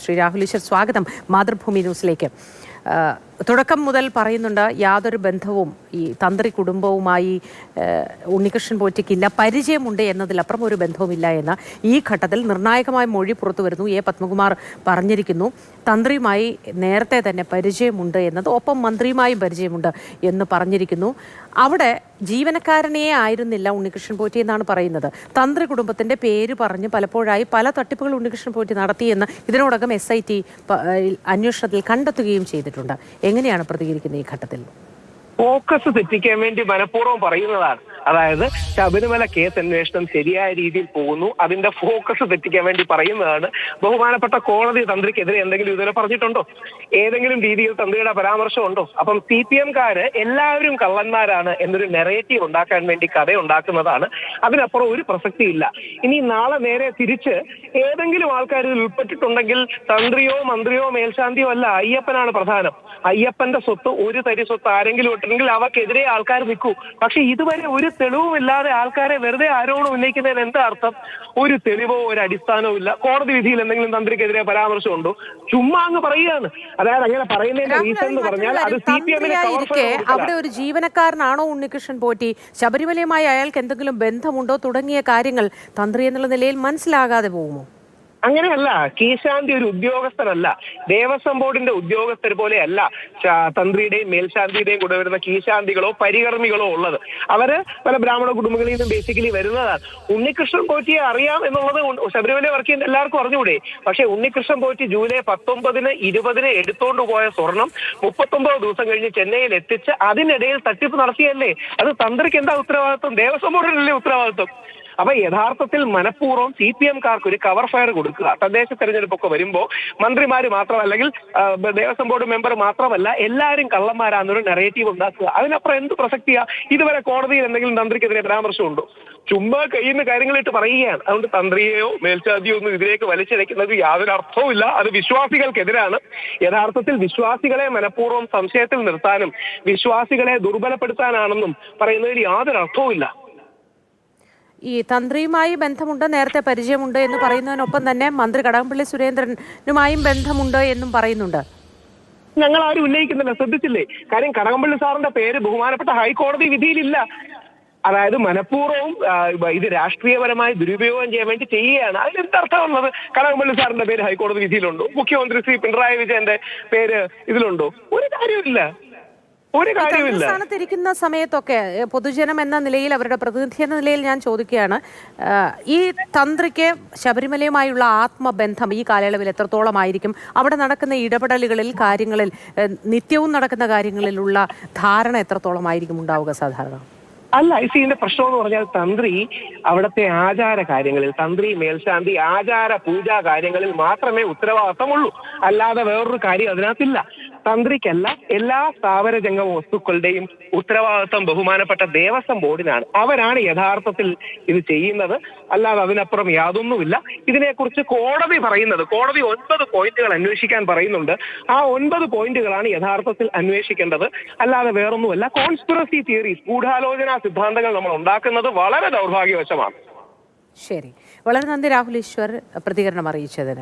ശ്രീ രാഹുൽ ഈശ്വർ, സ്വാഗതം മാതൃഭൂമി ന്യൂസിലേക്ക്. തുടക്കം മുതൽ പറയുന്നുണ്ട് യാതൊരു ബന്ധവും ഈ തന്ത്രി കുടുംബവുമായി ഉണ്ണികൃഷ്ണൻ പോറ്റിക്കില്ല, പരിചയമുണ്ട് എന്നതിലപ്പുറം ഒരു ബന്ധവുമില്ല എന്ന്. ഈ ഘട്ടത്തിൽ നിർണായകമായ മൊഴി പുറത്തു വരുന്നു. എ പത്മകുമാർ പറഞ്ഞിരിക്കുന്നു തന്ത്രിയുമായി നേരത്തെ തന്നെ പരിചയമുണ്ട് എന്നത്, ഒപ്പം മന്ത്രിയുമായും പരിചയമുണ്ട് എന്ന് പറഞ്ഞിരിക്കുന്നു. അവിടെ ജീവനക്കാരനെ ആയിരുന്നില്ല ഉണ്ണികൃഷ്ണൻ പോറ്റി എന്നാണ് പറയുന്നത്. തന്ത്രി കുടുംബത്തിന്റെ പേര് പറഞ്ഞ് പലപ്പോഴായി പല തട്ടിപ്പുകൾ ഉണ്ണികൃഷ്ണൻ പോറ്റി നടത്തിയെന്ന് ഇതിനോടകം SIT അന്വേഷണത്തിൽ കണ്ടെത്തുകയും ചെയ്തിട്ടുണ്ട്. എങ്ങനെയാണ് പ്രതികരിക്കുന്നത് ഈ ഘട്ടത്തിൽ? ഫോക്കസ് തെറ്റിക്കാൻ വേണ്ടി മനഃപൂർവ്വം പറയുന്നതാണ്. അതായത് ശബരിമല കേസ് അന്വേഷണം ശരിയായ രീതിയിൽ പോകുന്നു, അതിന്റെ ഫോക്കസ് തെറ്റിക്കാൻ വേണ്ടി പറയുന്നതാണ്. ബഹുമാനപ്പെട്ട കോടതി തന്ത്രിക്കെതിരെ എന്തെങ്കിലും ഇതുവരെ പറഞ്ഞിട്ടുണ്ടോ? ഏതെങ്കിലും രീതിയിൽ തന്ത്രിയുടെ പരാമർശം ഉണ്ടോ? അപ്പം CPM-കാര് എല്ലാവരും കള്ളന്മാരാണ് എന്നൊരു നെറേറ്റീവ് ഉണ്ടാക്കാൻ വേണ്ടി കഥ ഉണ്ടാക്കുന്നതാണ്. അതിനപ്പുറം ഒരു പ്രസക്തിയില്ല. ഇനി നാളെ നേരെ തിരിച്ച് ഏതെങ്കിലും ആൾക്കാർ ഇതിൽ ഉൾപ്പെട്ടിട്ടുണ്ടെങ്കിൽ തന്ത്രിയോ മന്ത്രിയോ മേൽശാന്തിയോ അല്ല, അയ്യപ്പനാണ് പ്രധാനം. അയ്യപ്പന്റെ സ്വത്ത്, ഒരു തരി സ്വത്ത് ആരെങ്കിലും ഇട്ടുണ്ടെങ്കിൽ അവർക്കെതിരെ ആൾക്കാർ നിൽക്കൂ. പക്ഷെ ഇതുവരെ ഒരു തെളിവുമില്ലാതെ ആൾക്കാരെ വെറുതെ ആരോപണം ഉന്നയിക്കുന്നതിന് എന്താ അർത്ഥം? ഒരു തെളിവോ ഒരു അടിസ്ഥാനവും ഇല്ല. കോടതി വിധിയിൽ എന്തെങ്കിലും തന്ത്രിക്കെതിരെ പരാമർശമുണ്ടോ? ചുമ്മാ അങ്ങ് പറയുകയാണ്. അതായത് അങ്ങനെ പറയുന്നതിന്റെ റീസൺ എന്ന് പറഞ്ഞാൽ അത് CPM-നെ അവിടെ ഒരു ജീവനക്കാരനാണോ ഉണ്ണികൃഷ്ണൻ പോറ്റി, ശബരിമലയുമായി അയാൾക്ക് എന്തെങ്കിലും ബന്ധമുണ്ടോ തുടങ്ങിയ കാര്യങ്ങൾ തന്ത്രി എന്നുള്ള നിലയിൽ മനസ്സിലാകാതെ പോകുമോ? അങ്ങനെയല്ല. കീശാന്തി ഒരു ഉദ്യോഗസ്ഥനല്ല. ദേവസ്വം ബോർഡിന്റെ ഉദ്യോഗസ്ഥർ പോലെയല്ല തന്ത്രിയുടെയും മേൽശാന്തിയുടെയും കൂടെ വരുന്ന കീശാന്തികളോ പരികർമ്മികളോ ഉള്ളത്. അവര് പല ബ്രാഹ്മണ കുടുംബങ്ങളിൽ നിന്നും ബേസിക്കലി വരുന്നതാണ്. ഉണ്ണികൃഷ്ണൻ പോറ്റിയെ അറിയാം എന്നുള്ളത് ശബരിമല വർക്ക് ചെയ്യുന്ന എല്ലാവർക്കും അറിഞ്ഞുകൂടെ? പക്ഷെ ഉണ്ണികൃഷ്ണൻ പോറ്റി ജൂലൈ 19, 20 എടുത്തോണ്ട് പോയ സ്വർണം 39 ദിവസം കഴിഞ്ഞ് ചെന്നൈയിൽ എത്തിച്ച് അതിനിടയിൽ തട്ടിപ്പ് നടത്തിയല്ലേ? അത് തന്ത്രിക്ക് എന്താ ഉത്തരവാദിത്വം? ദേവസ്വം ബോർഡിനല്ലേ ഉത്തരവാദിത്വം? അപ്പൊ യഥാർത്ഥത്തിൽ മനഃപൂർവ്വം CPM-കാർക്ക് ഒരു കവർ ഫയർ കൊടുക്കുക. തദ്ദേശ തെരഞ്ഞെടുപ്പൊക്കെ വരുമ്പോൾ മന്ത്രിമാര് മാത്രമല്ല, അല്ലെങ്കിൽ ദേവസ്വം ബോർഡ് മെമ്പർ മാത്രമല്ല, എല്ലാവരും കള്ളന്മാരാന്നൊരു നെറേറ്റീവ് ഉണ്ടാക്കുക. അതിനപ്പുറം എന്ത് പ്രസക്തിയാ? ഇതുവരെ കോടതിയിൽ എന്തെങ്കിലും തന്ത്രിക്കെതിരെ പരാമർശമുണ്ടോ? ചുമ്മാ കഴിയുന്ന കാര്യങ്ങളിട്ട് പറയുകയാണ്. അതുകൊണ്ട് തന്ത്രിയെയോ മേൽശാന്തിയോ ഒന്നും ഇതിലേക്ക് വലിച്ചിഴക്കുന്നത് യാതൊരു അർത്ഥവുമില്ല. അത് വിശ്വാസികൾക്കെതിരാണ്. യഥാർത്ഥത്തിൽ വിശ്വാസികളെ മനഃപൂർവ്വം സംശയത്തിൽ നിർത്താനും വിശ്വാസികളെ ദുർബലപ്പെടുത്താനാണെന്നും പറയുന്നതിൽ യാതൊരു അർത്ഥവുമില്ല. ഈ തന്ത്രിയുമായി ബന്ധമുണ്ട്, നേരത്തെ പരിചയമുണ്ട് എന്ന് പറയുന്നതിനൊപ്പം തന്നെ മന്ത്രി കടകംപള്ളി സുരേന്ദ്രനുമായും ബന്ധമുണ്ട് എന്നും പറയുന്നുണ്ട്. ഞങ്ങൾ ആരും ഉന്നയിക്കുന്നില്ല, ശ്രദ്ധിച്ചില്ലേ? കാര്യം കടകംപള്ളി സാറിന്റെ പേര് ബഹുമാനപ്പെട്ട ഹൈക്കോടതി വിധിയിലില്ല. അതായത് മനഃപൂർവ്വം ഇത് രാഷ്ട്രീയപരമായി ദുരുപയോഗം ചെയ്യാൻ വേണ്ടി ചെയ്യുകയാണ്. അതിനെന്തർത്ഥമുള്ളത്? കടകംപള്ളി സാറിന്റെ പേര് ഹൈക്കോടതി വിധിയിലുണ്ടോ? മുഖ്യമന്ത്രി ശ്രീ പിണറായി വിജയന്റെ പേര് ഇതിലുണ്ടോ? ഒരു കാര്യമില്ല. സ്ഥാനത്തിരിക്കുന്ന സമയത്തൊക്കെ പൊതുജനം എന്ന നിലയിൽ, അവരുടെ പ്രതിനിധി എന്ന നിലയിൽ ഞാൻ ചോദിക്കുകയാണ്, ഈ തന്ത്രിക്ക് ശബരിമലയുമായുള്ള ആത്മബന്ധം ഈ കാലയളവിൽ എത്രത്തോളമായിരിക്കും? അവിടെ നടക്കുന്ന ഇടപെടലുകളിൽ, കാര്യങ്ങളിൽ, നിത്യവും നടക്കുന്ന കാര്യങ്ങളിലുള്ള ധാരണ എത്രത്തോളമായിരിക്കും ഉണ്ടാവുക സാധാരണ? അല്ല, ഇതിന്റെ പ്രശ്നം എന്ന് പറഞ്ഞാൽ തന്ത്രി അവിടുത്തെ ആചാര കാര്യങ്ങളിൽ, തന്ത്രി മേൽശാന്തി ആചാര പൂജാ കാര്യങ്ങളിൽ മാത്രമേ ഉത്തരവാദിത്തമുള്ളൂ. അല്ലാതെ വേറൊരു കാര്യം അതിനകത്തില്ല. തന്ത്രിക്കല്ല, എല്ലാ സ്ഥാവര ജംഗമ വസ്തുക്കളുടെയും ഉത്തരവാദിത്വം ബഹുമാനപ്പെട്ട ദേവസ്വം ബോർഡിനാണ്. അവരാണ് യഥാർത്ഥത്തിൽ ഇത് ചെയ്യുന്നത്. അല്ലാതെ അതിനപ്പുറം യാതൊന്നുമില്ല. ഇതിനെക്കുറിച്ച് കോടതി പറയുന്നത്, കോടതി 9 പോയിന്റുകൾ അന്വേഷിക്കാൻ പറയുന്നുണ്ട്. ആ 9 പോയിന്റുകളാണ് യഥാർത്ഥത്തിൽ അന്വേഷിക്കേണ്ടത്. അല്ലാതെ വേറൊന്നുമല്ല. കോൺസ്പിറസി തിയറീസ്, ഗൂഢാലോചന സിദ്ധാന്തങ്ങൾ നമ്മൾ ഉണ്ടാക്കുന്നത് വളരെ ദൗർഭാഗ്യവശമാണ്. ശരി, വളരെ നന്ദി രാഹുൽ ഈശ്വർ പ്രതികരണം അറിയിച്ചതിന്.